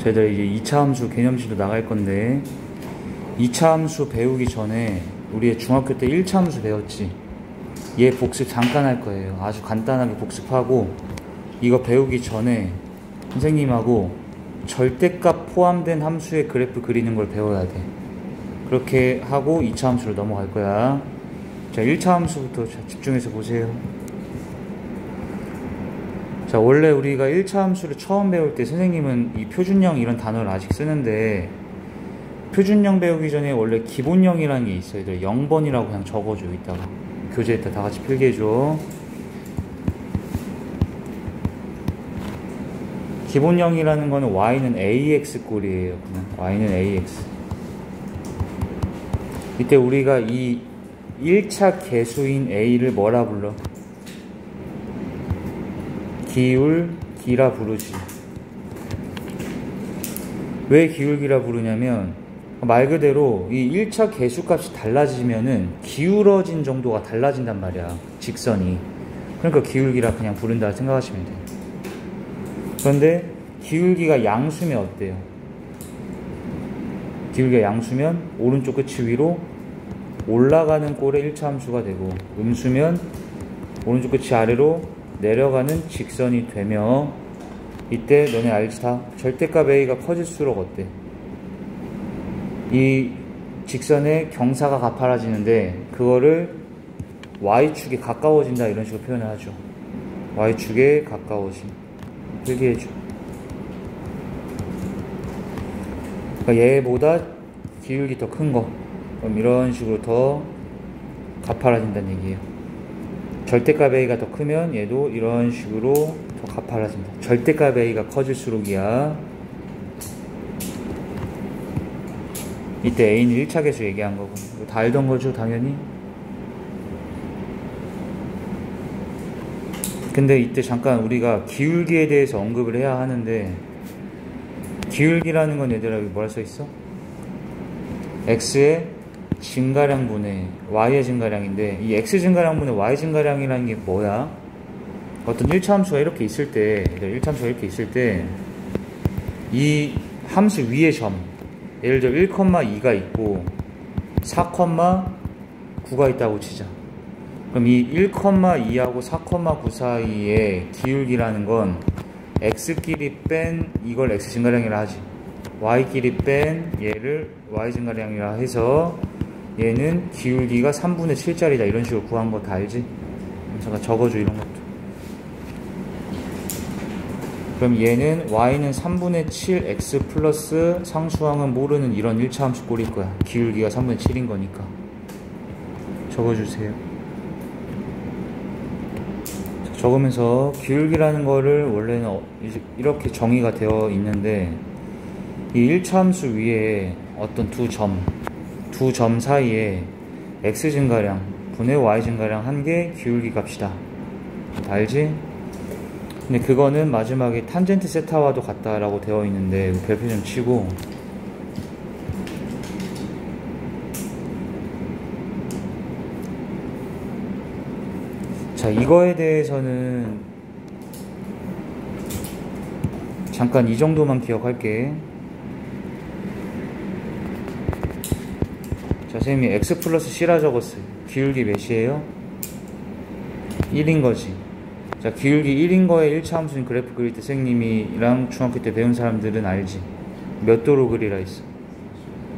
저희들 이제 2차 함수 개념식도 나갈 건데 2차 함수 배우기 전에 우리 중학교 때 1차 함수 배웠지. 얘 복습 잠깐 할 거예요. 아주 간단하게 복습하고 이거 배우기 전에 선생님하고 절대값 포함된 함수의 그래프 그리는 걸 배워야 돼. 그렇게 하고 2차 함수로 넘어갈 거야. 자, 1차 함수부터 집중해서 보세요. 자, 원래 우리가 1차 함수를 처음 배울 때 선생님은 이 표준형 이런 단어를 아직 쓰는데 표준형 배우기 전에 원래 기본형이라는 게 있어요. 0번이라고 그냥 적어줘. 이따가 교재에다 다 같이 필기해줘. 기본형이라는 거는 y는 ax 꼴이에요. 그냥 y는 ax. 이때 우리가 이 1차 계수인 a를 뭐라 불러? 기울기라 부르지. 왜 기울기라 부르냐면 말 그대로 이 1차 계수값이 달라지면은 기울어진 정도가 달라진단 말이야. 직선이. 그러니까 기울기라 그냥 부른다 생각하시면 돼요. 그런데 기울기가 양수면 어때요? 기울기가 양수면 오른쪽 끝이 위로 올라가는 꼴의 1차 함수가 되고 음수면 오른쪽 끝이 아래로 내려가는 직선이 되며 이때 너네 알지 다? 절대값 a가 커질수록 어때? 이 직선의 경사가 가파라지는데 그거를 y축에 가까워진다 이런 식으로 표현을 하죠. y축에 가까워진. 필기해줘. 그러니까 얘보다 기울기 더 큰 거. 그럼 이런 식으로 더 가파라진다는 얘기예요. 절대값 a가 더 크면 얘도 이런 식으로 더 가파라진다. 절대값 a가 커질수록이야. 이때 a는 1차 계수 얘기한 거고. 다 알던 거죠, 당연히. 근데 이때 잠깐 우리가 기울기에 대해서 언급을 해야 하는데 기울기라는 건 얘들아 여기 뭐라 써있어? x의 증가량분의 y의 증가량인데 이 x 증가량분의 y 증가량이라는 게 뭐야? 어떤 1차 함수가 이렇게 있을 때 1차 함수가 이렇게 있을 때 이 함수 위의 점 예를 들어 1,2가 있고 4,9가 있다고 치자. 그럼 이 1,2하고 4,9 사이의 기울기라는 건 x끼리 뺀 이걸 x 증가량이라 하지. y끼리 뺀 얘를 y 증가량이라 해서 얘는 기울기가 3분의 7짜리다 이런 식으로 구한 거 다 알지? 잠깐 적어줘 이런 것도. 그럼 얘는 y는 3분의 7 x 플러스 상수항은 모르는 이런 1차 함수 꼴일 거야. 기울기가 3분의 7인 거니까. 적어주세요. 적으면서 기울기라는 거를 원래는 이렇게 정의가 되어 있는데 이 1차 함수 위에 어떤 두 점 사이에 x 증가량 분의 y 증가량 한 개 기울기 값이다. 알지? 근데 그거는 마지막에 탄젠트 세타와도 같다라고 되어 있는데 별표 좀 치고 자, 이거에 대해서는 잠깐 이 정도만 기억할게. 자, 선생님이 x 플러스 c라 적었어요. 기울기 몇이에요? 1인 거지. 자, 기울기 1인 거에 1차 함수인 그래프 그릴 때 선생님이랑 중학교 때 배운 사람들은 알지. 몇 도로 그리라 했어?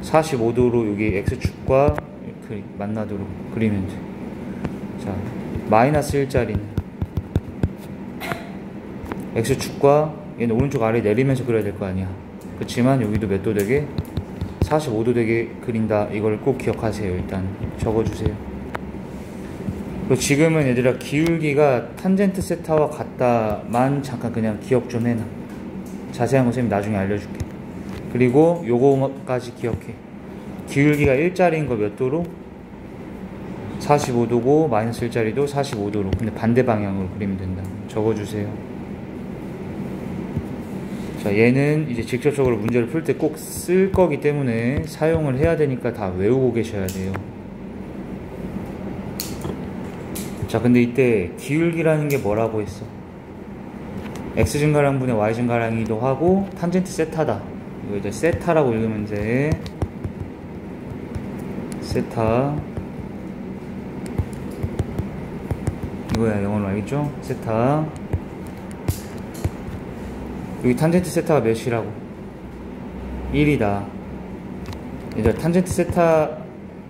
45도로 여기 x축과 이렇게 만나도록 그리면 돼. 자, 마이너스 1짜리는 x축과 얘는 오른쪽 아래 내리면서 그려야 될 거 아니야. 그렇지만 여기도 몇 도 되게 45도 되게 그린다. 이걸 꼭 기억하세요. 일단 적어주세요. 그리고 지금은 얘들아 기울기가 탄젠트 세타와 같다만 잠깐 그냥 기억 좀 해놔. 자세한 거 선생님 나중에 알려줄게. 그리고 요거까지 기억해. 기울기가 1짜리인 거 몇 도로? 45도고 마이너스 1짜리도 45도로. 근데 반대 방향으로 그리면 된다. 적어주세요. 자, 얘는 이제 직접적으로 문제를 풀 때 꼭 쓸 거기 때문에 사용을 해야 되니까 다 외우고 계셔야 돼요. 자, 근데 이때 기울기라는 게 뭐라고 했어? x 증가량분의 y 증가량이기도 하고 탄젠트 세타다. 이거 이제 세타라고 읽으면 돼. 세타. 이거야, 영어로 알겠죠? 세타. 여기 탄젠트 세타가 몇이라고? 1이다. 이제 탄젠트 세타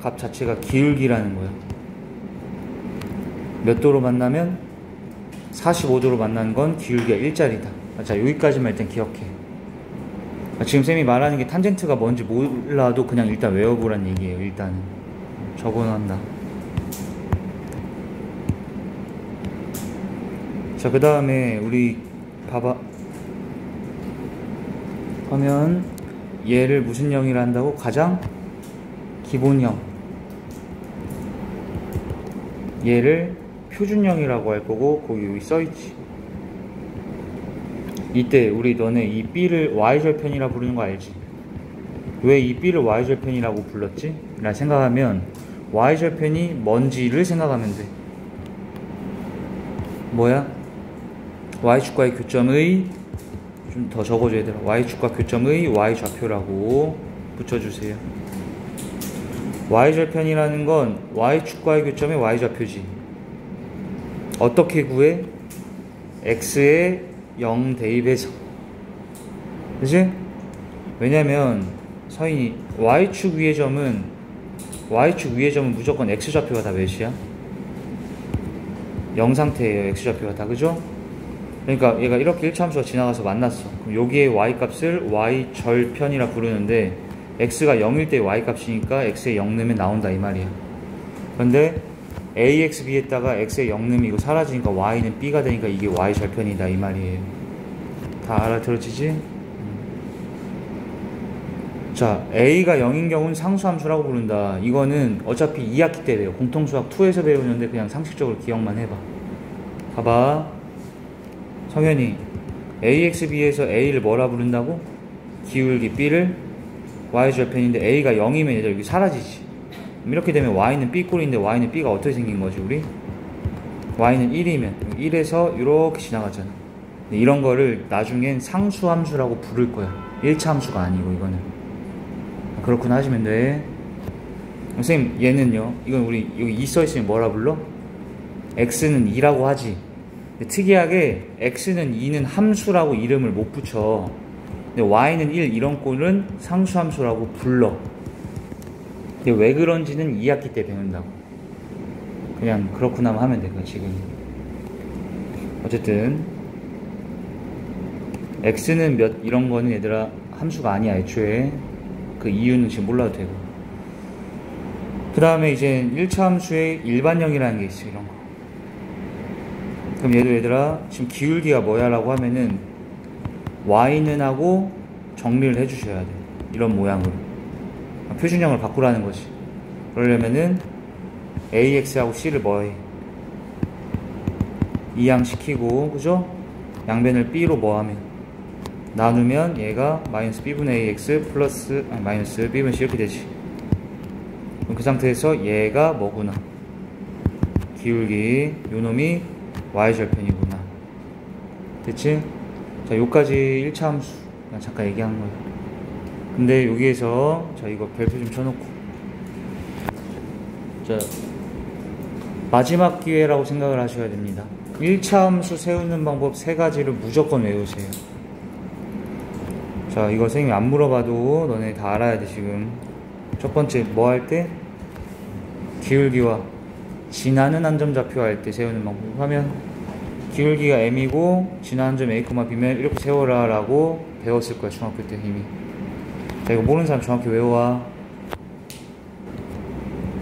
값 자체가 기울기라는 거야. 몇 도로 만나면? 45도로 만나는 건 기울기가 1짜리다. 자, 여기까지만 일단 기억해. 지금 쌤이 말하는 게 탄젠트가 뭔지 몰라도 그냥 일단 외워보란 얘기예요. 일단은 적어놓는다. 자, 그 다음에 우리 봐봐. 하면 얘를 무슨 형이라 한다고? 가장 기본형. 얘를 표준형이라고 할 거고, 거기 여기 써있지. 이때 우리 너네 이 B를 Y절편이라 부르는 거 알지? 왜 이 B를 Y절편이라고 불렀지? 라 생각하면 Y절편이 뭔지를 생각하면 돼. 뭐야? Y축과의 교점의, 좀 더 적어줘야 돼. Y축과 교점의 Y좌표라고 붙여주세요. Y절편이라는 건 Y축과의 교점의 Y좌표지. 어떻게 구해? X에 0 대입해서. 그치? 왜냐면 서인이 Y축 위의 점은 무조건 X좌표가 다 몇이야? 0 상태예요. X좌표가 다. 그죠? 그러니까 얘가 이렇게 1차함수가 지나가서 만났어. 그럼 여기에 Y값을 Y절편이라 부르는데 X가 0일 때 Y값이니까 X에 0 넣으면 나온다 이 말이야. 그런데 AX, B에다가 X에 0 넣으면 이거 사라지니까 Y는 B가 되니까 이게 Y절편이다 이 말이에요. 다 알아들어지지? 자, A가 0인 경우는 상수함수라고 부른다. 이거는 어차피 2학기 때 배워. 공통수학 2에서 배우는데 그냥 상식적으로 기억만 해봐. 봐봐. 성현이 AX, B에서 A를 뭐라 부른다고? 기울기 B를 Y절편인데 A가 0이면 얘들 여기 사라지지. 이렇게 되면 Y는 B꼴인데 Y는 B가 어떻게 생긴 거지 우리? Y는 1이면 1에서 이렇게 지나가잖아. 이런 거를 나중엔 상수함수라고 부를 거야. 1차 함수가 아니고 이거는. 그렇구나 하시면 돼. 선생님 얘는요, 이건 우리 여기 2 써있으면 뭐라 불러? X는 2라고 하지. 근데 특이하게 X는 2는 함수라고 이름을 못 붙여. 근데 Y는 1 이런 꼴은 상수함수라고 불러. 근데 왜 그런지는 2학기 때 배운다고. 그냥 그렇구나 하면 돼. 지금 어쨌든 X는 몇 이런 거는 얘들아 함수가 아니야. 애초에 그 이유는 지금 몰라도 되고. 그 다음에 이제 1차 함수의 일반형이라는 게 있어. 이런 거. 그럼 얘들아 지금 기울기가 뭐야 라고 하면은 Y는 하고 정리를 해 주셔야 돼. 이런 모양으로 표준형을 바꾸라는 거지. 그러려면은 AX하고 C를 뭐해? 이항시키고, 그죠? 양변을 B로 뭐하면 나누면 얘가 마이너스 B분의 AX 플러스 마이너스 B분의 C 이렇게 되지. 그럼 그 상태에서 얘가 뭐구나? 기울기 요놈이 Y절편이구나. 됐지? 자, 요까지 1차 함수 그냥 잠깐 얘기한 거야. 근데 여기에서 자 이거 별표 좀 쳐놓고, 자 마지막 기회라고 생각을 하셔야 됩니다. 1차 함수 세우는 방법 3가지를 무조건 외우세요. 자, 이거 선생님이 안 물어봐도 너네 다 알아야 돼. 지금 첫 번째 뭐 할 때? 기울기와 지나는 한 점 좌표 할 때 세우는 방법 하면 기울기가 M이고 지나는 점 A, B면 이렇게 세워라 라고 배웠을 거야 중학교 때 이미. 자, 이거 모르는 사람 정확히 외워와.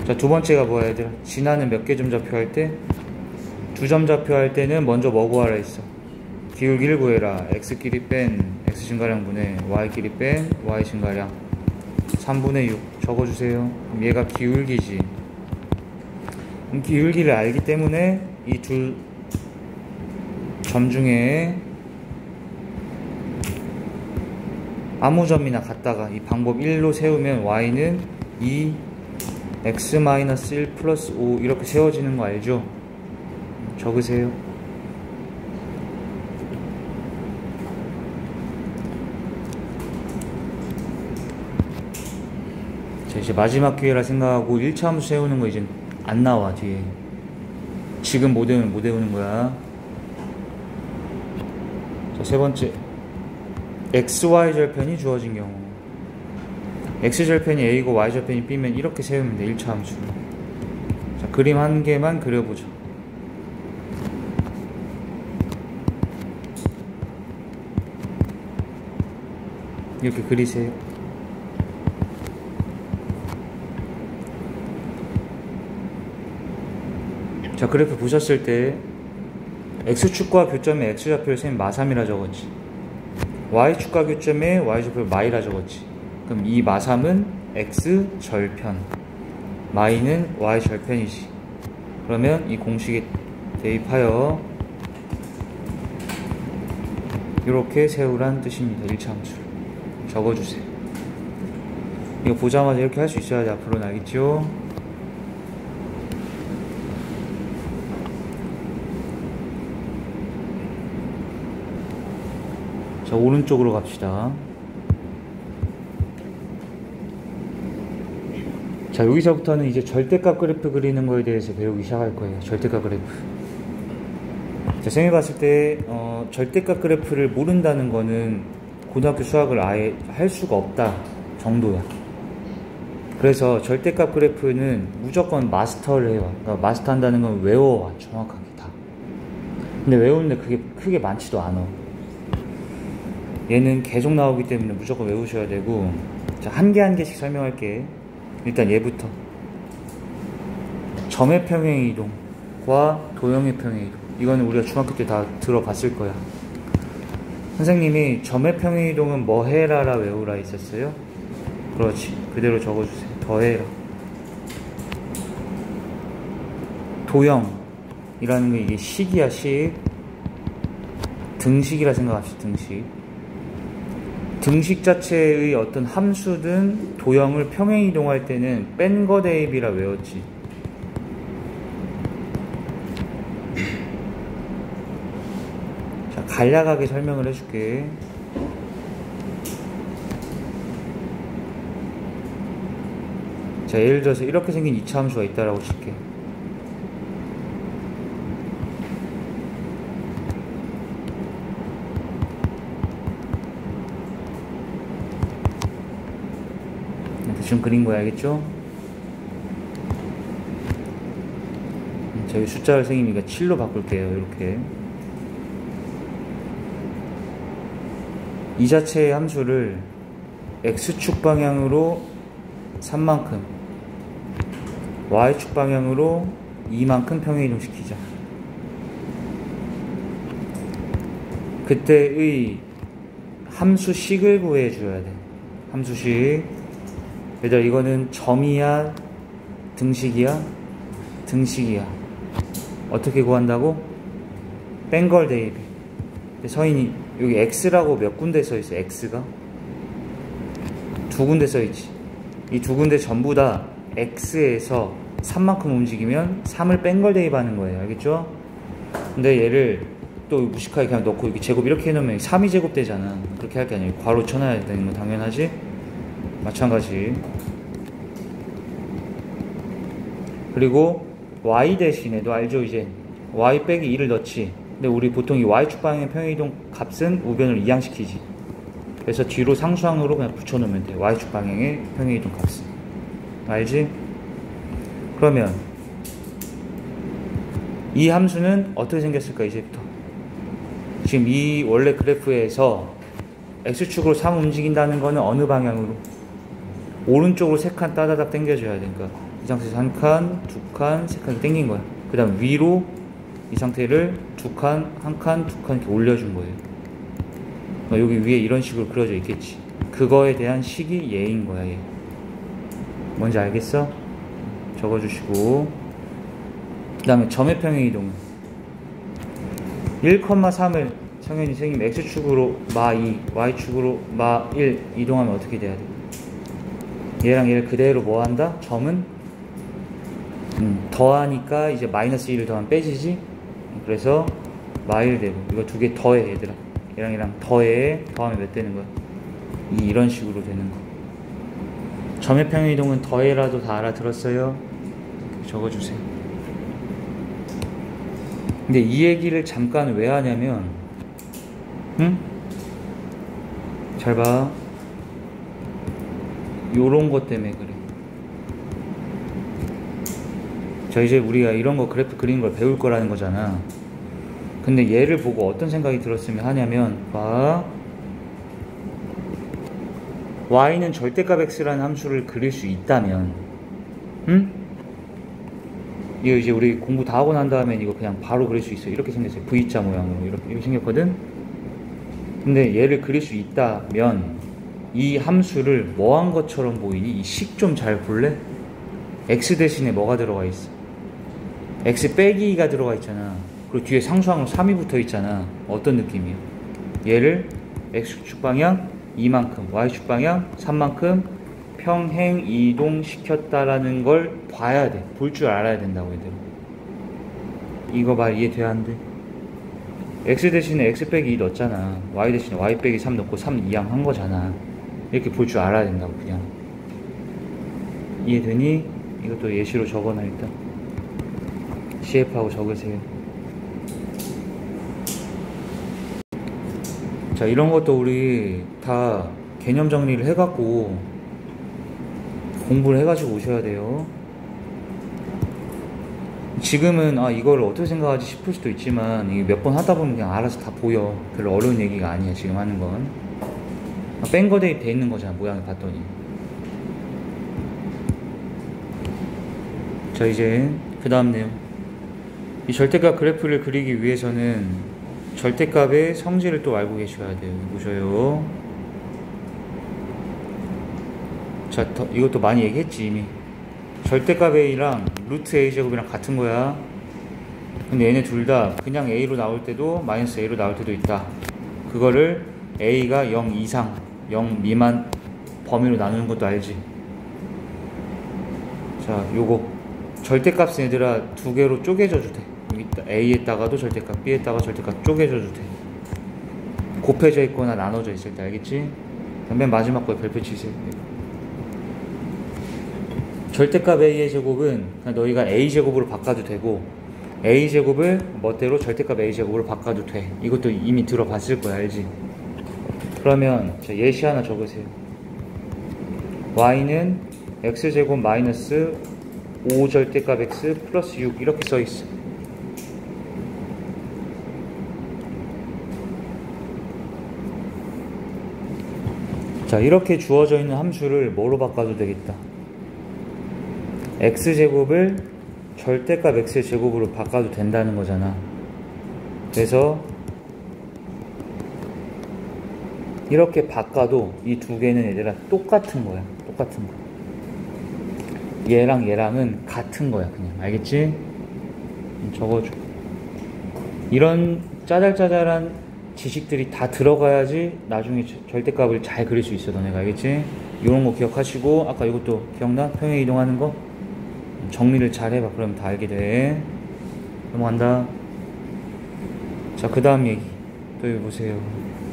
자, 두 번째가 뭐야 얘들아? 지나는 몇 개 점 좌표 할 때? 2점 좌표 할 때는 먼저 뭐 구하라 했어? 기울기를 구해라. X끼리 뺀 X 증가량 분의 Y끼리 뺀 Y 증가량 3분의 6 적어주세요. 그럼 얘가 기울기지. 그럼 기울기를 알기 때문에 이 두 점 중에 아무 점이나 갖다가 이 방법 1로 세우면 Y는 2 X-1 플러스 5 이렇게 세워지는 거 알죠? 적으세요. 이제 마지막 기회라 생각하고 1차 함수 세우는 거 이제 안 나와 뒤에. 지금 못 외우면 못 외우는 거야. 자, 세 번째, xy 절편이 주어진 경우. x 절편이 a고 y 절편이 b면 이렇게 세우면 돼. 1차 함수. 자, 그림 한 개만 그려보자. 이렇게 그리세요. 자, 그래프 보셨을 때 x축과 교점에 x좌표를 세면 마3이라 적었지. y축과 교점에 y좌표를 마이라 적었지. 그럼 이 마3은 x절편, 마이는 y절편이지. 그러면 이 공식에 대입하여 이렇게 세우란 뜻입니다. 1차 함수를 적어주세요. 이거 보자마자 이렇게 할 수 있어야지 앞으로는. 알겠죠? 자, 오른쪽으로 갑시다. 자, 여기서부터는 이제 절대값 그래프 그리는 거에 대해서 배우기 시작할 거예요. 절대값 그래프. 자, 쌤이 봤을 때 절대값 그래프를 모른다는 거는 고등학교 수학을 아예 할 수가 없다 정도야. 그래서 절대값 그래프는 무조건 마스터를 해와. 그러니까 마스터한다는 건 외워와, 정확하게 다. 근데 외우는데 그게 크게 많지도 않아. 얘는 계속 나오기 때문에 무조건 외우셔야 되고. 자, 한 개 한 개씩 설명할게. 일단 얘부터. 점의 평행 이동과 도형의 평행 이동. 이거는 우리가 중학교 때 다 들어봤을 거야. 선생님이 점의 평행 이동은 뭐 해라라 외우라 있었어요? 그렇지. 그대로 적어주세요. 더해라. 도형이라는 게 이게 식이야, 식. 등식이라 생각합시다. 등식. 등식 자체의 어떤 함수든 도형을 평행 이동할 때는 뺀 거 대입이라 외웠지. 자, 간략하게 설명을 해줄게. 자, 예를 들어서 이렇게 생긴 2차 함수가 있다라고 칠게. 대충 그린 거야, 알겠죠? 저기 숫자를 선생님이니까 7로 바꿀게요. 이렇게 이 자체의 함수를 x축 방향으로 3만큼, y축 방향으로 2만큼 평행 이동시키자. 그때의 함수식을 구해줘야 돼. 함수식. 얘들아, 이거는 점이야, 등식이야? 등식이야. 어떻게 구한다고? 뺀 걸 대입해. 서인이 여기 x라고 몇 군데 써있어? x가? 두 군데 써있지. 이 두 군데 전부 다 x에서 3만큼 움직이면 3을 뺀 걸 대입하는 거예요. 알겠죠? 근데 얘를 또 무식하게 그냥 넣고 이렇게 제곱 이렇게 해놓으면 3이 제곱 되잖아. 그렇게 할 게 아니라 괄호 쳐놔야 되는 건 당연하지? 마찬가지. 그리고 y 대신에 너 알죠? 이제 y 빼기 2를 넣지. 근데 우리 보통 이 y축 방향의 평행이동 값은 우변을 이항시키지. 그래서 뒤로 상수항으로 그냥 붙여놓으면 돼. y축 방향의 평행이동 값은. 알지? 그러면 이 함수는 어떻게 생겼을까? 이제부터 지금 이 원래 그래프에서 x축으로 3 움직인다는 거는 어느 방향으로? 오른쪽으로 3칸 따다닥 당겨줘야 되니까 이 상태에서 1칸, 2칸, 3칸 당긴 거야. 그 다음 위로 이 상태를 2칸, 1칸, 2칸 이렇게 올려준 거예요. 여기 위에 이런 식으로 그려져 있겠지. 그거에 대한 식이 얘인 거야, 얘. 뭔지 알겠어? 적어주시고. 그 다음에 점의 평행 이동은 1,3을 성현이 선생님 x축으로 마 2, y축으로 마 1 이동하면 어떻게 돼야 돼? 얘랑 얘를 그대로 뭐 한다? 점은 더하니까 이제 마이너스 1을 더하면 빼지지? 그래서 마 1 되고 이거 두 개 더해 얘들아. 얘랑 얘랑 더해. 더하면 몇 되는 거야? 이런 식으로 되는 거. 점의 평행이동은 더해라도 다 알아들었어요? 적어주세요. 근데 이 얘기를 잠깐 왜 하냐면, 응? 잘 봐. 요런 것 때문에 그래. 자, 이제 우리가 이런 거 그래프 그리는 걸 배울 거라는 거잖아. 근데 얘를 보고 어떤 생각이 들었으면 하냐면, 봐. y는 절대값 x라는 함수를 그릴 수 있다면, 응? 이거 이제 우리 공부 다 하고 난 다음엔 이거 그냥 바로 그릴 수 있어요. 이렇게 생겼어요. V자 모양으로 이렇게 생겼거든. 근데 얘를 그릴 수 있다면 이 함수를 뭐 한 것처럼 보이니? 이 식 좀 잘 볼래? x 대신에 뭐가 들어가 있어? x 빼기 2가 들어가 있잖아. 그리고 뒤에 상수항으로 3이 붙어 있잖아. 어떤 느낌이야? 얘를 x축 방향 2만큼, y축 방향 3만큼 평행 이동시켰다라는 걸 봐야 돼. 볼 줄 알아야 된다고 얘들아. 이거 말 이해돼야 안 돼? x 대신에 x 빼기 2 넣었잖아. y 대신에 y 빼기 3 넣고 3 이항 한 거잖아. 이렇게 볼 줄 알아야 된다고. 그냥 이해되니? 이것도 예시로 적어놔. 일단 CF하고 적으세요. 자, 이런 것도 우리 다 개념 정리를 해갖고 공부를 해가지고 오셔야 돼요. 지금은 이거를 어떻게 생각하지 싶을 수도 있지만 이게 몇 번 하다 보면 그냥 알아서 다 보여. 별로 어려운 얘기가 아니야 지금 하는 건. 뺀 거 대입 돼 있는 거잖아 모양을 봤더니. 자, 이제 그 다음 내용. 이 절대값 그래프를 그리기 위해서는 절대값의 성질을 또 알고 계셔야 돼요. 보셔요. 자, 이것도 많이 얘기했지 이미. 절대값 a랑 루트 a제곱이랑 같은 거야. 근데 얘네 둘 다 그냥 a로 나올 때도 마이너스 a로 나올 때도 있다. 그거를 a가 0 이상 0 미만 범위로 나누는 것도 알지. 자, 요거 절대값은 얘들아 두 개로 쪼개져도 돼. 여기 a에다가도 절대값, b에다가 절대값 쪼개져도 돼. 곱해져 있거나 나눠져 있을 때. 알겠지? 맨 마지막 거에 별표 치세요. 절대값 a의 제곱은 그냥 너희가 a제곱으로 바꿔도 되고 a제곱을 멋대로 절대값 a제곱으로 바꿔도 돼. 이것도 이미 들어봤을 거야. 알지? 그러면 자, 예시 하나 적으세요. y는 x제곱 마이너스 5절대값 x 플러스 6 이렇게 써있어. 자, 이렇게 주어져 있는 함수를 뭐로 바꿔도 되겠다. x제곱을 절대값 x제곱으로 바꿔도 된다는 거잖아. 그래서 이렇게 바꿔도 이 두 개는 얘들아 똑같은 거야. 똑같은 거. 얘랑 얘랑은 같은 거야. 그냥. 알겠지? 적어줘. 이런 짜잘짜잘한 지식들이 다 들어가야지 나중에 절대값을 잘 그릴 수 있어. 너네가. 알겠지? 이런 거 기억하시고 아까 이것도 기억나? 평행 이동하는 거? 정리를 잘 해봐. 그러면 다 알게 돼. 넘어간다. 자, 그 다음 얘기 또 여기 보세요.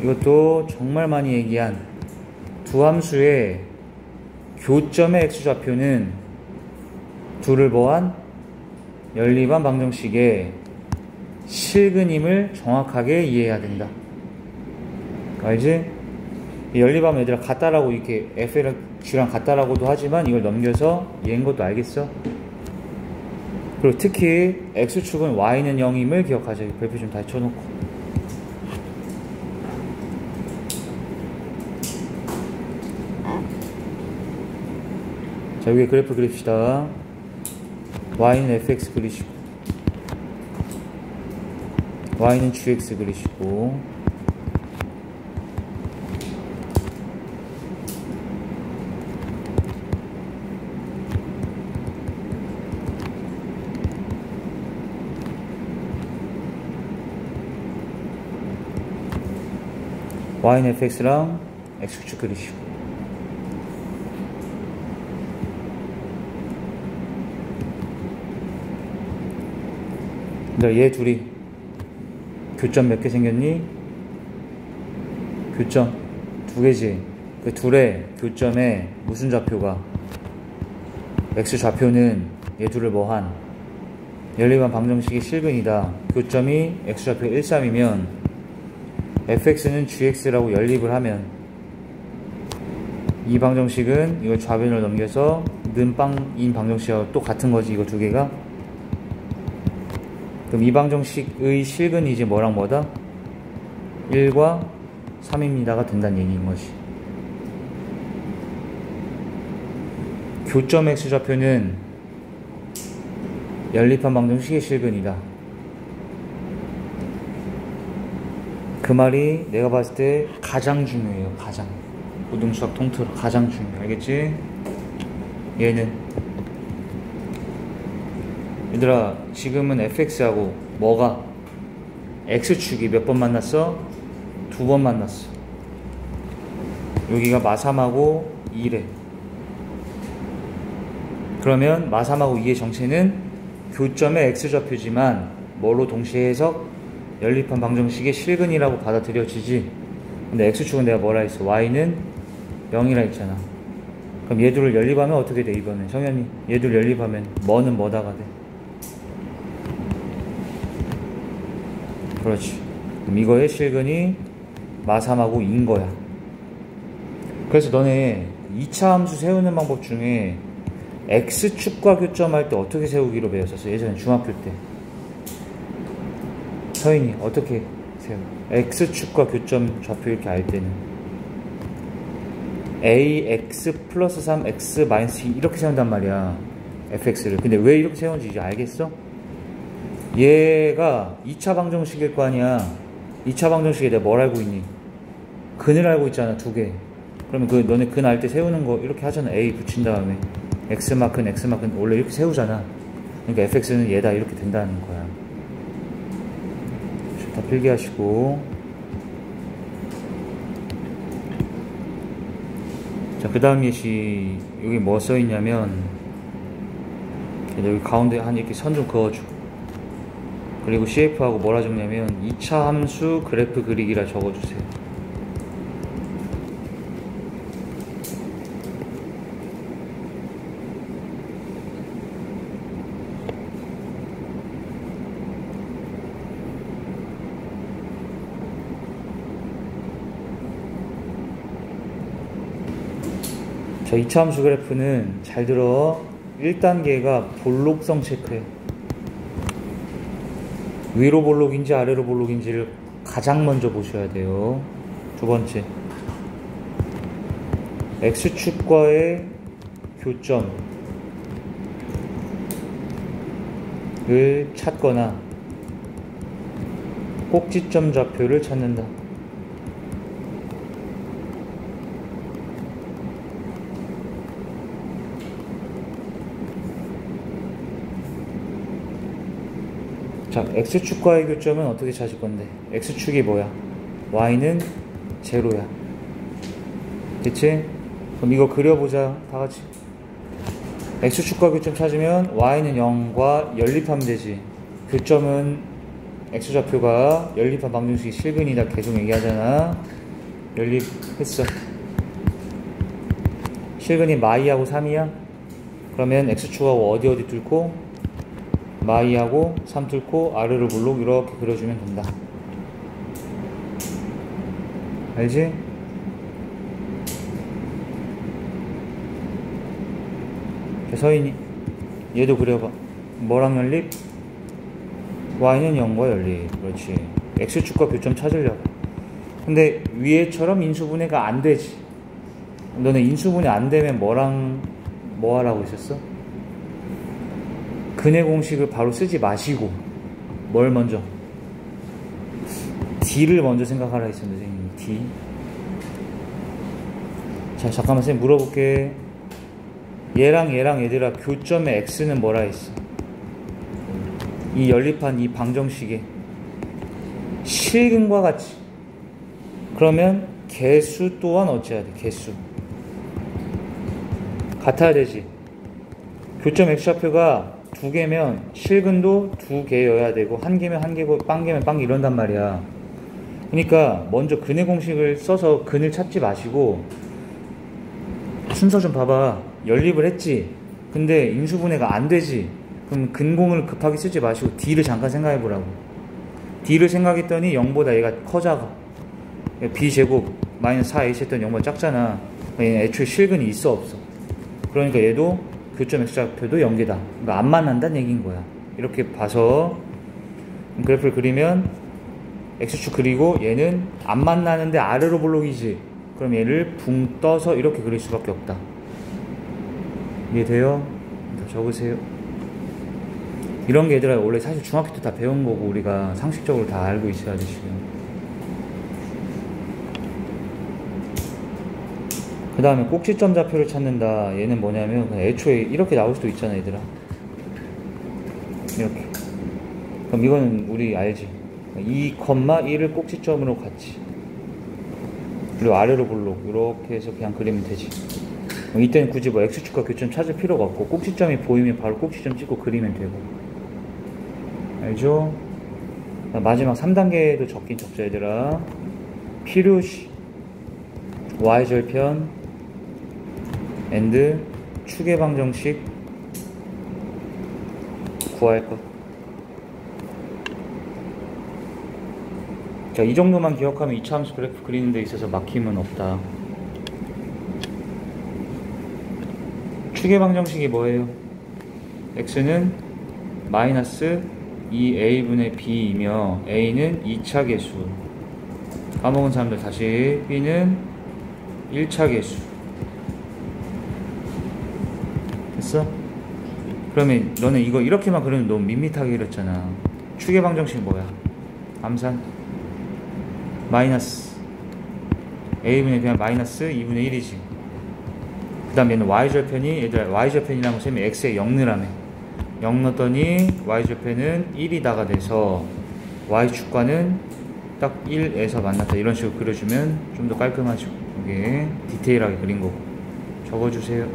이것도 정말 많이 얘기한 두 함수의 교점의 x좌표는 둘을 뭐한 연립한 방정식의 실근임을 정확하게 이해해야 된다. 알지? 연립하면 얘들아 같다라고 이렇게 f랑 g랑 같다라고도 하지만 이걸 넘겨서 얘인 것도 알겠어? 그리고 특히 x축은 y는 0임을 기억하자. 별표 좀 다시 쳐놓고. 자, 위에 그래프 그립시다. y는 fx 그리시고 y는 gx 그리시고 y는 fx랑 x축 그리시고 얘 둘이 교점 몇 개 생겼니? 교점 두 개지. 그 둘의 교점에 무슨 좌표가? x 좌표는 얘 둘을 뭐한 연립한 방정식의 실근이다. 교점이 x 좌표 1, 3이면 fx는 gx라고 연립을 하면 이 방정식은 이걸 좌변을 넘겨서 는빵인 방정식하고 또 같은 거지. 이거 두 개가. 그럼 이 방정식의 실근이 이제 뭐랑 뭐다? 1과 3입니다가 된다는 얘기인 것이. 교점 x 좌표는 연립한 방정식의 실근이다. 그 말이 내가 봤을 때 가장 중요해요. 가장. 고등수학 통틀어 가장 중요해. 알겠지? 얘는 얘들아, 지금은 fx하고 뭐가? x축이 몇 번 만났어? 2번 만났어. 여기가 마3하고 2래. 그러면 마3하고 2의 정체는 교점의 x좌표지만 뭐로 동시에 해석? 연립한 방정식의 실근이라고 받아들여지지. 근데 x축은 내가 뭐라 했어? y는 0이라 했잖아. 그럼 얘들을 연립하면 어떻게 돼? 이번엔 성현이 얘들 연립하면 뭐는 뭐다가 돼? 그렇지. 그럼 이거의 실근이 마3하고 2인 거야. 그래서 너네 2차 함수 세우는 방법 중에 x축과 교점할 때 어떻게 세우기로 배웠었어? 예전에 중학교 때. 서인이 어떻게 세워? x축과 교점 좌표 이렇게 알 때는 ax 플러스 3 x 마이너스 2 이렇게 세운단 말이야. fx를. 근데 왜 이렇게 세우는지 이제 알겠어? 얘가 2차 방정식일 거 아니야. 2차 방정식에 내가 뭘 알고 있니? 근을 알고 있잖아. 두 개. 그러면 그 너네 근 알 때 세우는 거 이렇게 하잖아. a 붙인 다음에 x만큼 원래 이렇게 세우잖아. 그러니까 fx는 얘다 이렇게 된다는 거야. 다 필기하시고. 자, 그 다음 예시 여기 뭐 써있냐면 여기 가운데 한 이렇게 선 좀 그어줘. 그리고 CF하고 뭐라 적냐면 2차 함수 그래프 그리기라 적어주세요. 자, 2차 함수 그래프는 잘 들어. 1단계가 볼록성 체크해. 위로 볼록인지 아래로 볼록인지를 가장 먼저 보셔야 돼요. 두 번째, x축과의 교점을 찾거나 꼭지점 좌표를 찾는다. 자, x축과의 교점은 어떻게 찾을 건데? x축이 뭐야? y는 제로야. 그치? 그럼 이거 그려보자. 다 같이. x축과 교점 찾으면 y는 0과 연립하면 되지. 교점은 x좌표가 연립한 방정식이 실근이다 계속 얘기하잖아. 연립했어. 실근이 마이하고 3이야? 그러면 x축하고 어디 뚫고 마이하고 3 뚫고 아래로 볼록 이렇게 그려주면 된다. 알지? 서인이 얘도 그려봐. 뭐랑 연립? y는 0과 연립. 그렇지. x축과 교점 찾으려고. 근데 위에처럼 인수분해가 안 되지. 너네 인수분해 안 되면 뭐랑 뭐 하라고 있었어? 근의 공식을 바로 쓰지 마시고 뭘 먼저? D를 먼저 생각하라 했습니다. 선생님. D. 자, 잠깐만 선생님 물어볼게. 얘랑 얘들아 교점의 x는 뭐라 했어? 이 연립한 이 방정식의 실근과 같이. 그러면 개수 또한 어찌해야 돼? 개수 같아야 되지. 교점 x좌표가 두 개면 실근도 두 개여야 되고 한 개면 한 개고 빵 개면 빵 이런단 말이야. 그러니까 먼저 근의 공식을 써서 근을 찾지 마시고 순서 좀 봐봐. 연립을 했지. 근데 인수분해가 안 되지. 그럼 근공을 급하게 쓰지 마시고 D를 잠깐 생각해 보라고. D를 생각했더니 0보다 얘가 커져가. B제곱 마이너스 4H 했더니 0보다 작잖아. 얘는 애초에 실근이 있어 없어. 그러니까 얘도 교점 X좌표도 연계다. 그러니까 안 만난다는 얘기인 거야. 이렇게 봐서 그래프를 그리면 X축 그리고 얘는 안 만나는데 아래로 볼록이지. 그럼 얘를 붕 떠서 이렇게 그릴 수밖에 없다. 이해돼요? 더 적으세요. 이런 게 얘들아 원래 사실 중학교 때 다 배운 거고 우리가 상식적으로 다 알고 있어야 돼 지금. 그 다음에 꼭지점 좌표를 찾는다. 얘는 뭐냐면 그냥 애초에 이렇게 나올 수도 있잖아 얘들아. 이렇게. 그럼 이거는 우리 알지? 2,1을 꼭지점으로 같이 그리고 아래로 볼록 이렇게 해서 그냥 그리면 되지. 이때는 굳이 뭐 X축과 교점 찾을 필요가 없고 꼭지점이 보이면 바로 꼭지점 찍고 그리면 되고. 알죠? 마지막 3단계도 적긴 적자 얘들아. 필요시 Y절편 and 축의 방정식 구할 것. 자, 이 정도만 기억하면 이차함수 그래프 그리는 데 있어서 막힘은 없다. 축의 방정식이 뭐예요? x는 마이너스 2a분의 b이며 a는 2차 계수. 까먹은 사람들 다시. b는 1차 계수. 됐어? 그러면 너는 이거 이렇게만 그리면 너무 밋밋하게 그렸잖아. 축의 방정식 뭐야? 암산 마이너스 a분의 그냥 마이너스 2분의 1이지. 그 다음 얘는 y절편이 얘들아 y절편이라는 거 셈이 x에 0 넣으라며. 0 넣었더니 y절편은 1이다가 돼서 y축과는 딱 1에서 만났다. 이런 식으로 그려주면 좀 더 깔끔하죠. 이게 디테일하게 그린 거고. 적어주세요.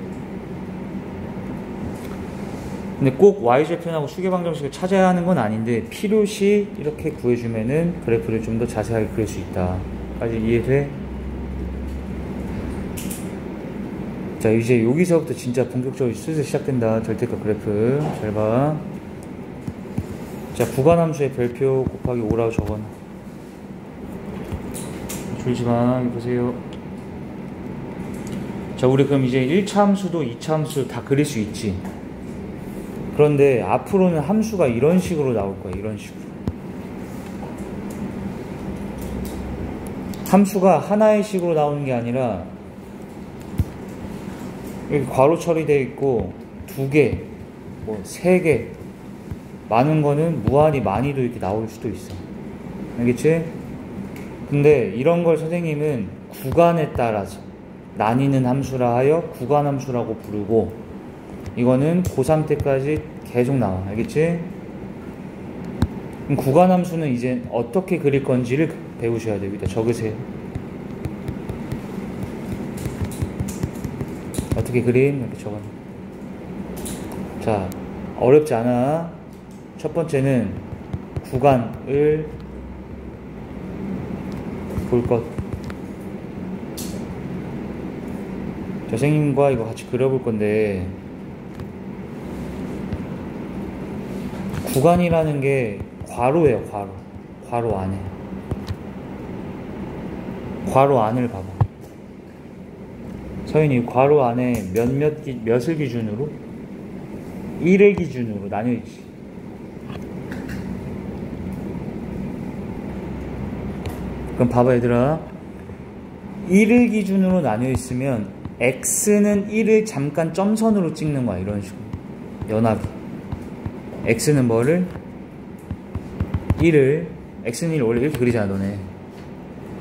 근데 꼭 y절편하고 축의 방정식을 찾아야 하는 건 아닌데 필요시 이렇게 구해주면은 그래프를 좀 더 자세하게 그릴 수 있다. 까지 이해돼? 자, 이제 여기서부터 진짜 본격적으로 슬슬 시작된다. 절대값 그래프. 잘 봐. 자, 구간함수의 별표 곱하기 5라고 적어놔. 줄지마. 여기 보세요. 자, 우리 그럼 이제 1차 함수도 2차 함수 다 그릴 수 있지. 그런데 앞으로는 함수가 이런 식으로 나올 거야. 이런 식으로. 함수가 하나의 식으로 나오는 게 아니라 여기 괄호 처리되어 있고 2개, 뭐 3개, 많은 거는 무한히 많이도 이렇게 나올 수도 있어. 알겠지? 근데 이런 걸 선생님은 구간에 따라서 나뉘는 함수라 하여 구간함수라고 부르고, 이거는 고3 때까지 계속 나와. 알겠지? 그럼 구간함수는 이제 어떻게 그릴 건지를 배우셔야 됩니다. 적으세요. 어떻게 그림? 이렇게 적어놔. 자, 어렵지 않아. 첫 번째는 구간을 볼 것. 자, 선생님과 이거 같이 그려볼 건데, 구간이라는 게 괄호예요. 괄호. 괄호 안에. 괄호 안을 봐봐. 서윤이 괄호 안에 몇을 기준으로? 1을 기준으로 나뉘어있지. 그럼 봐봐 얘들아. 1을 기준으로 나뉘어있으면 x는 1을 잠깐 점선으로 찍는 거야. 이런 식으로. 연합이. x는 뭐를? 1을, x는 1을 원래 이렇게 그리잖아 너네.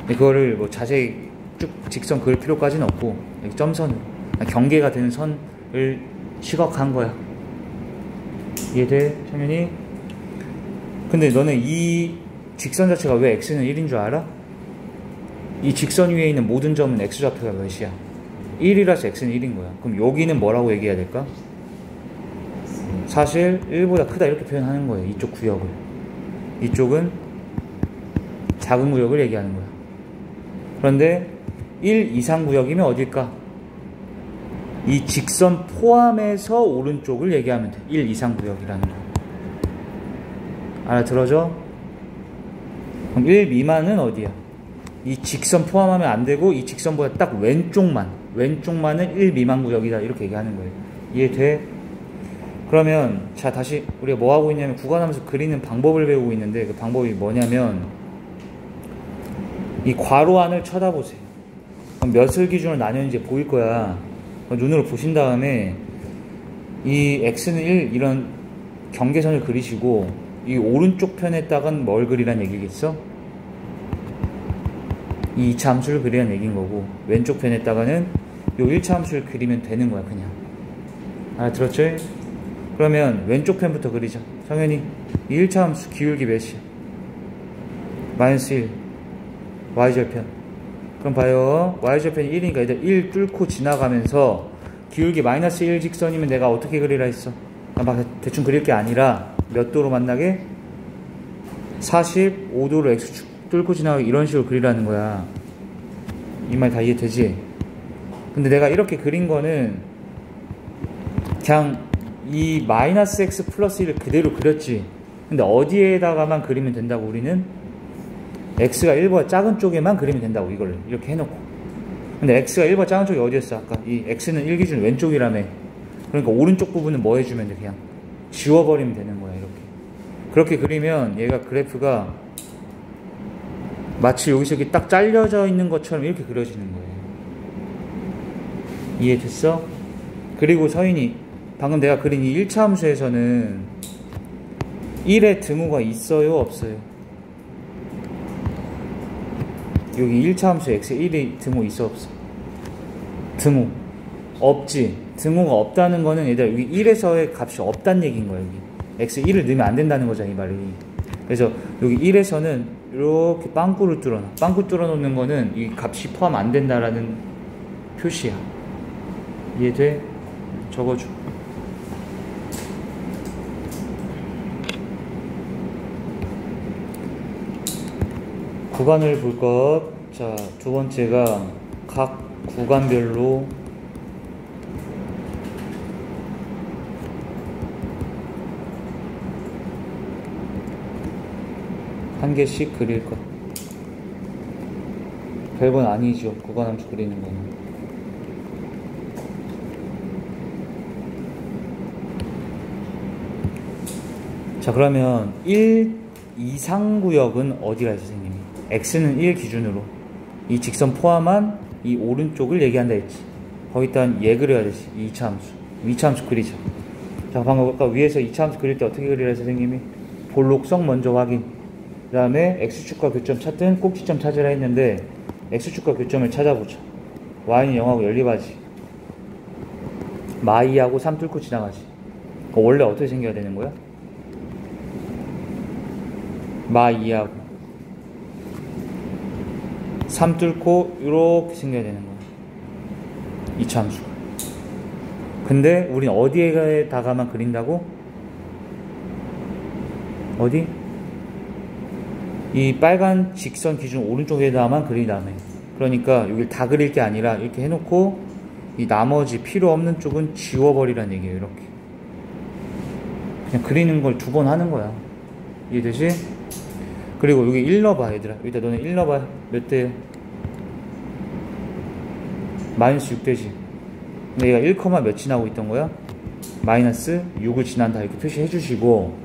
근데 그거를 뭐 자세히 쭉 직선 그릴 필요까지는 없고 이렇게 점선으로 경계가 되는 선을 시각한 거야. 이해돼? 청년이? 근데 너네 이 직선 자체가 왜 x는 1인 줄 알아? 이 직선 위에 있는 모든 점은 x좌표가 몇이야? 1이라서 x는 1인 거야. 그럼 여기는 뭐라고 얘기해야 될까? 사실 1보다 크다 이렇게 표현하는 거예요. 이쪽 구역을. 이쪽은 작은 구역을 얘기하는 거야. 그런데 1 이상 구역이면 어딜까? 이 직선 포함해서 오른쪽을 얘기하면 돼. 1 이상 구역이라는 거. 알아들어져? 그럼 1 미만은 어디야? 이 직선 포함하면 안 되고 이 직선보다 딱 왼쪽만은 1 미만 구역이다. 이렇게 얘기하는 거예요. 이해돼? 그러면 자 다시 우리가 뭐 하고 있냐면 구간함수 그리는 방법을 배우고 있는데 그 방법이 뭐냐면 이 괄호 안을 쳐다보세요. 그럼 몇을 기준으로 나뉘는지 보일 거야. 눈으로 보신 다음에 이 x는 1 이런 경계선을 그리시고 이 오른쪽 편에다가는 뭘 그리란 얘기겠어? 이 2차 함수를 그리란 얘기인 거고 왼쪽 편에다가는 요 1차 함수를 그리면 되는 거야 그냥. 알아들었죠? 그러면 왼쪽 편부터 그리자. 성현이 이 1차 함수 기울기 몇이야? 마이너스 1 y절편. 그럼 봐요. y절편이 1이니까 일단 1 뚫고 지나가면서 기울기 마이너스 1 직선이면 내가 어떻게 그리라 했어? 막 대충 그릴 게 아니라 몇 도로 만나게? 45도로 x축 뚫고 지나가게 이런 식으로 그리라는 거야. 이 말 다 이해되지? 근데 내가 이렇게 그린 거는 그냥 이 마이너스 x 플러스 1을 그대로 그렸지. 근데 어디에다가만 그리면 된다고 우리는? x가 1보다 작은 쪽에만 그리면 된다고 이걸 이렇게 해놓고. 근데 x가 1보다 작은 쪽이 어디였어? 아까 이 x는 1 기준 왼쪽이라며. 그러니까 오른쪽 부분은 뭐 해주면 돼? 그냥 지워버리면 되는 거야 이렇게. 그렇게 그리면 얘가 그래프가 마치 여기서 이렇게 딱 잘려져 있는 것처럼 이렇게 그려지는 거예요. 이해됐어? 그리고 서인이 방금 내가 그린 이 1차 함수에서는 1의 등호가 있어요? 없어요? 여기 1차 함수 x에 1의 등호 있어? 없어? 등호 없지. 등호가 없다는 거는 얘들아 여기 1에서의 값이 없다는 얘기인 거야. 여기 x 1을 넣으면 안 된다는 거잖아 이 말이. 그래서 여기 1에서는 이렇게 빵꾸를 뚫어놔. 빵꾸 뚫어놓는 거는 이 값이 포함 안 된다라는 표시야. 이해돼? 적어줘. 구간을 볼 것. 자, 두 번째가 각 구간별로 한 개씩 그릴 것. 별건 아니죠. 구간함수 그리는 거는. 자, 그러면 1 이상 구역은 어디라 했어, 선생님이? x는 1 기준으로 이 직선 포함한 이 오른쪽을 얘기한다 했지. 거기다 얘 그려야 되지. 2차 함수. 2차 함수 그리자. 자, 방금 아까 위에서 2차 함수 그릴 때 어떻게 그리라 했어, 선생님이? 볼록성 먼저 확인. 그 다음에 x축과 교점 찾든 꼭지점 찾으라 했는데 x축과 교점을 찾아보자. y는 0하고 연립하지. 마이하고 3 뚫고 지나가지. 원래 어떻게 생겨야 되는 거야? 마2하고 3 뚫고 이렇게 생겨야 되는 거야. 2차 함수가. 근데 우린 어디에다가만 그린다고? 어디? 이 빨간 직선 기준 오른쪽에다만 그리다며. 그러니까 여길 다 그릴 게 아니라 이렇게 해놓고 이 나머지 필요 없는 쪽은 지워버리란 얘기예요. 이렇게 그냥 그리는 걸 2번 하는 거야. 이해되지? 그리고 여기 1 넣어봐 얘들아. 여기다 너네 1 넣어봐. 몇 대요? 마이너스 6 되지. 근데 얘가 1, 몇 지나고 있던 거야? 마이너스 6을 지난다 이렇게 표시해 주시고.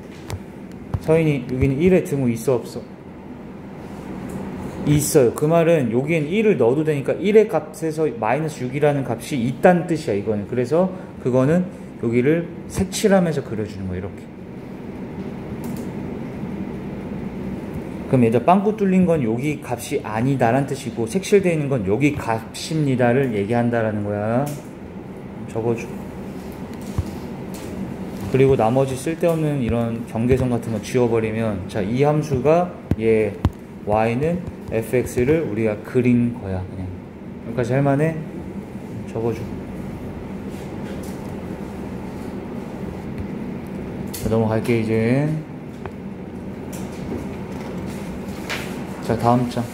서인이 여기는 1의 등호 있어 없어? 있어요. 그 말은 여기엔 1을 넣어도 되니까 1의 값에서 마이너스 6이라는 값이 있다는 뜻이야 이거는. 그래서 그거는 여기를 색칠하면서 그려주는 거야 이렇게. 그럼 얘들 빵꾸 뚫린 건 여기 값이 아니다라는 뜻이고 색칠되어 있는 건 여기 값입니다를 얘기한다라는 거야. 적어줘. 그리고 나머지 쓸데없는 이런 경계선 같은 거 지워버리면, 자, 이 함수가 얘 y는 fx를 우리가 그린 거야. 그냥 여기까지 할만해? 적어줘. 자, 넘어갈게 이제. 자, 다음 장.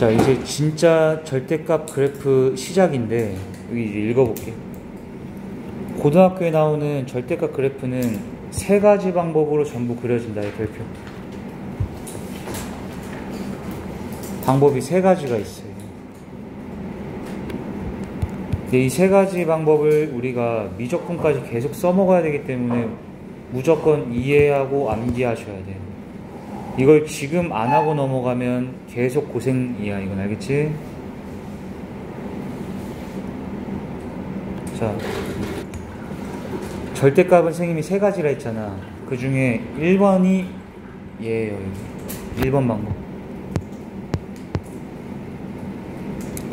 자, 이제 진짜 절대값 그래프 시작인데 여기 이제 읽어볼게. 고등학교에 나오는 절대값 그래프는 세 가지 방법으로 전부 그려진다. 이 별표. 방법이 세 가지가 있어요. 근데 이 세 가지 방법을 우리가 미적분까지 계속 써먹어야 되기 때문에 무조건 이해하고 암기하셔야 돼요. 이걸 지금 안 하고 넘어가면 계속 고생이야. 이건 알겠지? 자, 절대값은 선생님이 세 가지라 했잖아. 그 중에 1번이 얘예요. 1번 방법.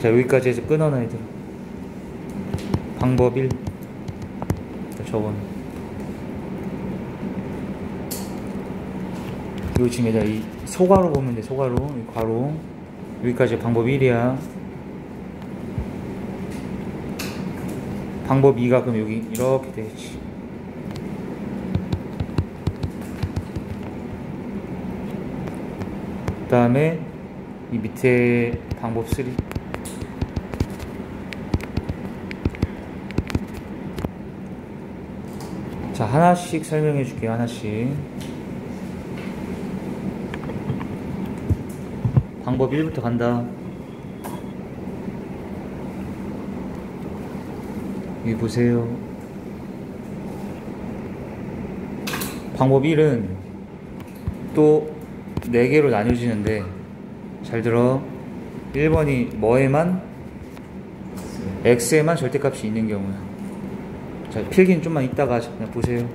자, 여기까지 해서 끊어놔야 돼. 방법 1. 저건. 이거 지금 얘들아, 이 소괄호 보면 돼. 소괄호. 이 괄호. 여기까지 방법 1이야. 방법 2가 그럼 여기 이렇게 되겠지. 그 다음에 이 밑에 방법 3. 자, 하나씩 설명해 줄게요. 하나씩. 방법 1부터 간다. 여기 보세요. 방법 1은 또 4개로 나뉘어지는데, 잘 들어. 1번이 뭐에만? x에만 절대값이 있는 경우야. 자, 필기는 좀만 이따가 그냥 보세요.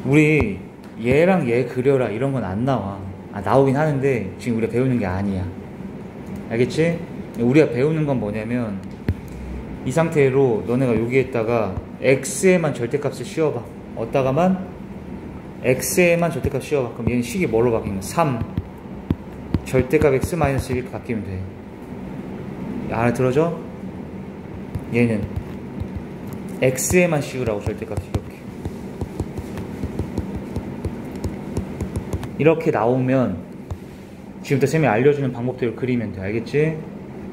우리 얘랑 얘 그려라 이런 건 안 나와. 나오긴 하는데 지금 우리가 배우는 게 아니야. 알겠지? 우리가 배우는 건 뭐냐면 이 상태로 너네가 여기에다가 x에만 절대값을 씌워봐. 어디다가만? x에만 절대값 씌워봐. 그럼 얘는 식이 뭘로 바뀌는 거야? 3 절대값 x-1 이렇게 바뀌면 돼. 알아들어져? 얘는 x에만 씌우라고. 절대값 이렇게 나오면 지금부터 쌤이 알려주는 방법대로 그리면 돼. 알겠지?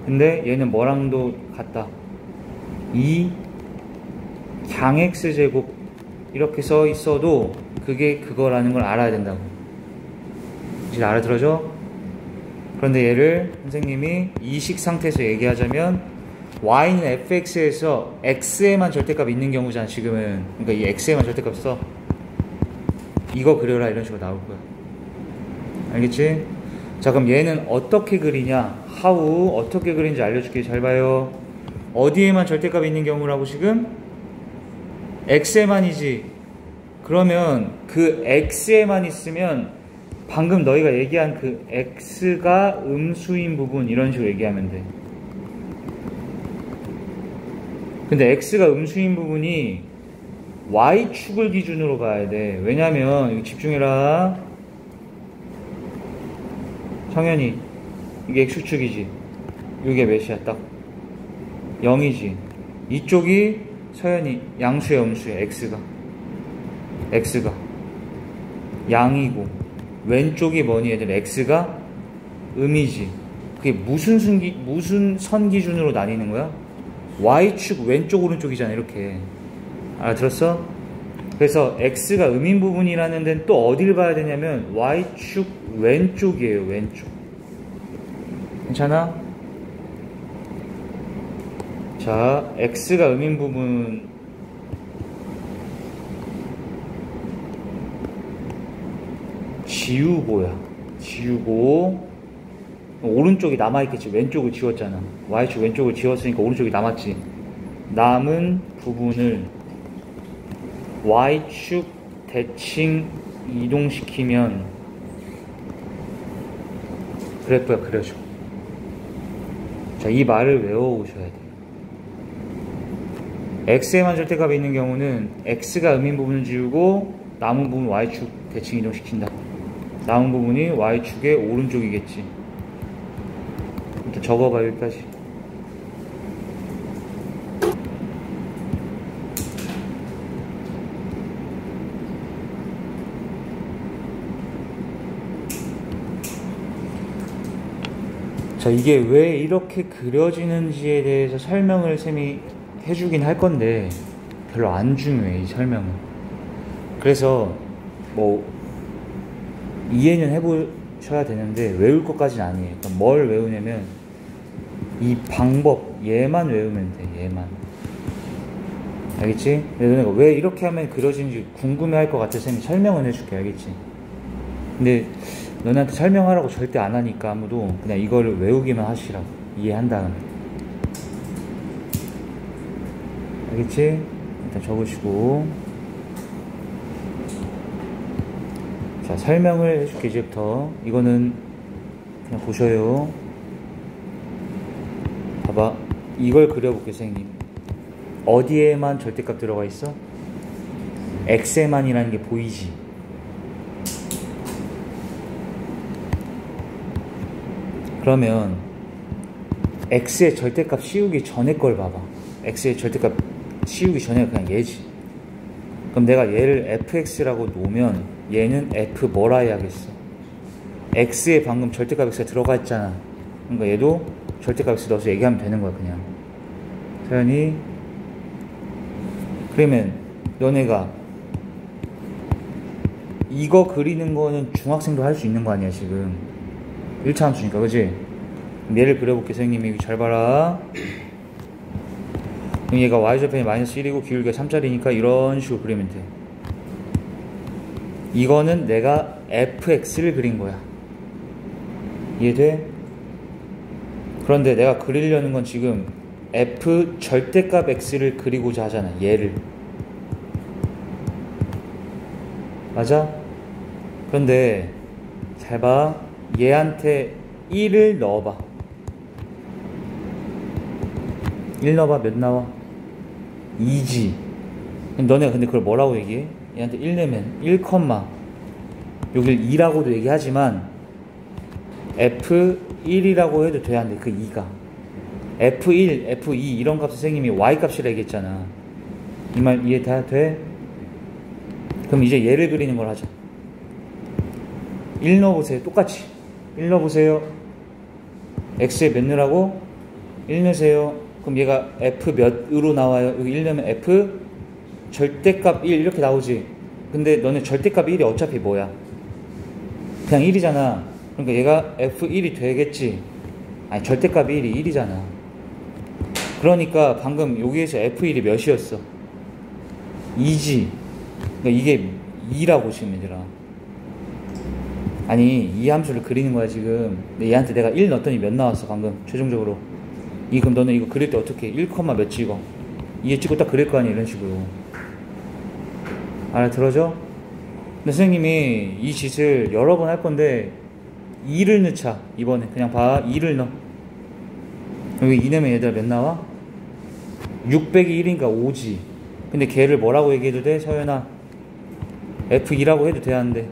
근데 얘는 뭐랑도 같다. 2 강x제곱 이렇게 써 있어도 그게 그거라는 걸 알아야 된다고. 이제 알아들어져? 그런데 얘를 선생님이 이식 상태에서 얘기하자면 y는 fx에서 x에만 절대값 있는 경우잖아. 지금은. 그러니까 이 x에만 절대값 써. 이거 그려라 이런 식으로 나올 거야. 알겠지? 자, 그럼 얘는 어떻게 그리냐? how 어떻게 그리는지 알려줄게. 잘 봐요. 어디에만 절대값이 있는 경우라고 지금? x에만이지. 그러면 그 x에만 있으면 방금 너희가 얘기한 그 x가 음수인 부분 이런 식으로 얘기하면 돼. 근데 x가 음수인 부분이 y축을 기준으로 봐야 돼. 왜냐면 이거 집중해라. 성현이 이게 x축이지. 이게 몇이야? 딱 0이지. 이쪽이 서현이 양수야 음수야. x가 양이고 왼쪽이 뭐니 얘들? x가 음이지. 그게 무슨 선 기준으로 나뉘는 거야? y축 왼쪽 오른쪽이잖아. 이렇게 알아들었어? 그래서 x가 음인 부분이라는 데는 또 어딜 봐야 되냐면 y축 왼쪽이에요. 왼쪽. 괜찮아? 자, x가 음인 부분 지우고야. 지우고 오른쪽이 남아있겠지. 왼쪽을 지웠잖아. y축 왼쪽을 지웠으니까 오른쪽이 남았지. 남은 부분을 y축 대칭 이동시키면 그래프가 그려져. 자, 이 말을 외워오셔야 돼요. x에만 절대값이 있는 경우는 x가 음인 부분을 지우고 남은 부분 y축 대칭 이동시킨다. 남은 부분이 y축의 오른쪽이겠지. 일단 적어봐. 여기까지. 자, 이게 왜 이렇게 그려지는지에 대해서 설명을 쌤이 해주긴 할 건데 별로 안 중요해, 이 설명은. 그래서 뭐 이해는 해보셔야 되는데 외울 것까지는 아니에요. 그러니까 뭘 외우냐면 이 방법, 얘만 외우면 돼, 얘만. 알겠지? 너네가 왜 이렇게 하면 그려지는지 궁금해할 것 같아서 쌤이 설명은 해줄게. 알겠지? 근데 너네한테 설명하라고 절대 안 하니까 아무도 그냥 이거를 외우기만 하시라고. 이해한 다음에. 알겠지? 일단 적으시고. 자, 설명을 해줄게. 이제부터 이거는 그냥 보셔요. 봐봐, 이걸 그려볼게. 선생님, 어디에만 절대값 들어가 있어? x에만이라는 게 보이지? 그러면 x의 절대값 씌우기 전에 걸 봐봐. x의 절대값 씌우기 전에 그냥 얘지. 그럼 내가 얘를 fx라고 놓으면 얘는 f 뭐라 해야겠어? x에 방금 절대값 x가 들어가 있잖아. 그러니까 얘도 절대값 x 넣어서 얘기하면 되는 거야. 그냥 서연이. 그러면 너네가 이거 그리는 거는 중학생도 할 수 있는 거 아니야 지금. 1차 함수니까. 그치? 얘를 그려볼게. 선생님이 잘 봐라. 얘가 y좌편이 마이너스 1이고 기울기가 3짜리니까 이런 식으로 그리면 돼. 이거는 내가 fx를 그린 거야. 이해돼? 그런데 내가 그리려는 건 지금 f 절대값 x를 그리고자 하잖아. 얘를. 맞아? 그런데 잘 봐. 얘한테 1을 넣어봐. 1 넣어봐. 몇 나와? 2지. 너네가 근데 그걸 뭐라고 얘기해? 얘한테 1 내면 1, 여길 2라고도 얘기하지만 F1이라고 해도 돼야 안 돼. 그 2가 F1, F2 이런 값 선생님이 Y값이라 얘기했잖아. 이 말 이해 다 돼? 그럼 이제 얘를 그리는 걸 하자. 1 넣어보세요. 똑같이 1 넣어보세요. X에 몇 넣으라고? 1 넣으세요. 그럼 얘가 F 몇으로 나와요? 여기 1 넣으면 F 절대값 1 이렇게 나오지. 근데 너네 절대값 1이 어차피 뭐야? 그냥 1이잖아. 그러니까 얘가 F1이 되겠지. 아니 절대값 1이 1이잖아. 그러니까 방금 여기에서 F1이 몇이었어? 2지. 그러니까 이게 2라고 지금 얘들아. 아니 이 함수를 그리는 거야 지금. 근데 얘한테 내가 1 넣었더니 몇 나왔어 방금 최종적으로? 그럼 너는 이거 그릴 때 어떻게 해? 1, 몇 찍어? 2에 찍고 딱 그릴 거 아니야. 이런 식으로. 알아들어져? 근데 선생님이 이 짓을 여러 번 할 건데 2를 넣자. 이번에 그냥 봐. 2를 넣어. 여기 2 내면 얘들아 몇 나와? 6 빼기 1이니까 5지. 근데 걔를 뭐라고 얘기해도 돼? 서연아 F2라고 해도 돼? 안 돼?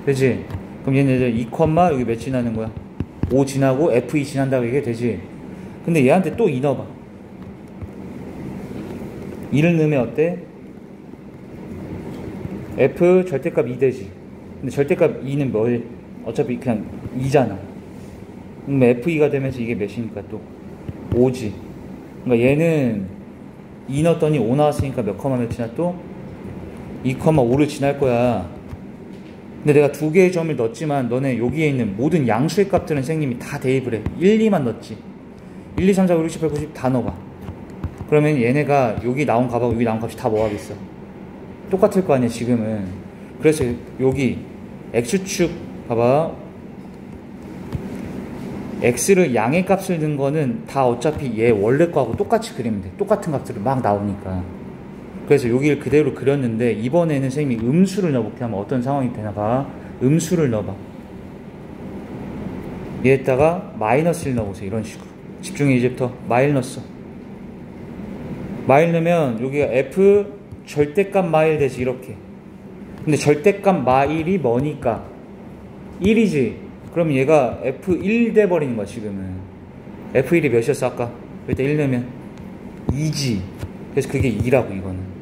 되지? 그럼 얘네들 2, 여기 몇 지나는 거야? 5 지나고 F2 지난다고 얘기해 되지? 근데 얘한테 또 2 넣어봐. 2를 넣으면 어때? F 절대값 2 되지. 근데 절대값 2는 뭘? 어차피 그냥 2잖아. 그럼 F2가 되면서 이게 몇이니까 또 5지. 그러니까 얘는 2 넣었더니 5 나왔으니까 몇 지나 또? 2,5를 지날 거야. 근데 내가 두 개의 점을 넣었지만 너네 여기에 있는 모든 양수의 값들은 선생님이 다 대입을 해. 1, 2만 넣었지. 1, 2, 3, 4, 5, 6, 7, 8, 9, 10 다 넣어봐. 그러면 얘네가 여기 나온 값하고 여기 나온 값이 다 뭐 하겠어? 똑같을 거 아니야 지금은. 그래서 여기 x축 봐봐. x를 양의 값을 넣은 거는 다 어차피 얘 원래 거하고 똑같이 그리면 돼. 똑같은 값들을 막 나오니까. 그래서 여기를 그대로 그렸는데 이번에는 선생님이 음수를 넣어볼게. 하면 어떤 상황이 되나 봐. 음수를 넣어봐. 얘에다가 마이너스 1 넣어보세요. 이런 식으로. 집중해. 이제부터 마일 넣었어. 마일 넣으면 여기가 f 절대값 마일 되지. 이렇게. 근데 절대값 마일이 뭐니까 1이지. 그럼 얘가 f1 돼버리는 거야 지금은. f1이 몇이었어 아까? 일단 1 넣으면 2지. 그래서 그게 2라고 이거는.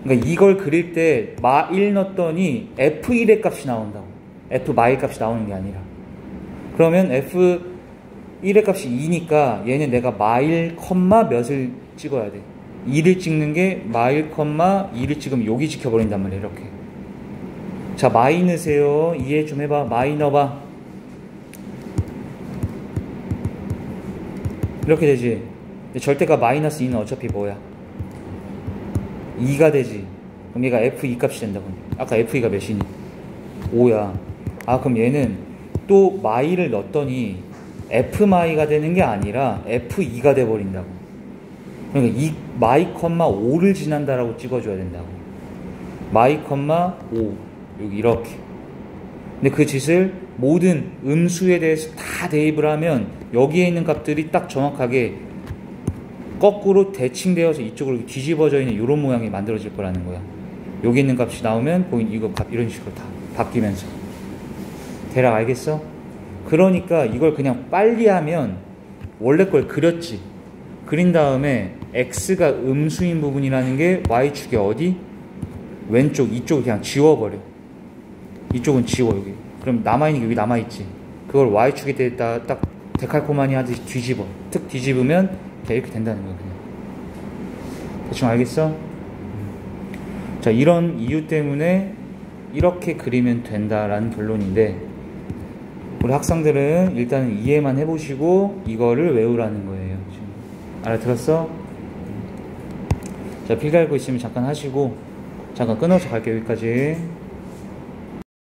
그러니까 이걸 그릴 때 마1 넣었더니 f1의 값이 나온다고. f 마일 값이 나오는 게 아니라. 그러면 f 1의 값이 2니까 얘는 내가 마일 컴마 몇을 찍어야 돼. 2를 찍는 게 마일 컴마 2를 찍으면 여기 지켜버린단 말이야. 이렇게. 자, 마이 넣으세요. 이해 좀 해봐. 마이 넣어봐. 이렇게 되지. 근데 절대값 마이너스 2는 어차피 뭐야? 2가 되지. 그럼 얘가 f2 값이 된다고. 아까 f2가 몇이니? 5야. 아, 그럼 얘는 또 마이를 넣었더니 f마이가 되는 게 아니라 f2가 돼버린다고. 그러니까 이 마이 컴마 5를 지난다라고 찍어줘야 된다고. 마이 컴마 5 여기 이렇게. 근데 그 짓을 모든 음수에 대해서 다 대입을 하면 여기에 있는 값들이 딱 정확하게 거꾸로 대칭되어서 이쪽으로 뒤집어져 있는 이런 모양이 만들어질 거라는 거야. 여기 있는 값이 나오면 이거 값 이런 식으로 다 바뀌면서. 대략 알겠어? 그러니까 이걸 그냥 빨리 하면 원래 걸 그렸지. 그린 다음에 x가 음수인 부분이라는 게 y축에 어디? 왼쪽, 이쪽을 그냥 지워버려. 이쪽은 지워, 여기. 그럼 남아있는 게 여기 남아있지. 그걸 y축에 대다 딱 데칼코마니 하듯이 뒤집어. 툭 뒤집으면 이렇게 된다는 거야, 그냥. 대충 알겠어? 자, 이런 이유 때문에 이렇게 그리면 된다라는 결론인데, 우리 학생들은 일단은 이해만 해보시고 이거를 외우라는 거예요. 지금. 알아들었어? 자, 필기 할 거 있으면 잠깐 하시고 잠깐 끊어서 갈게요. 여기까지.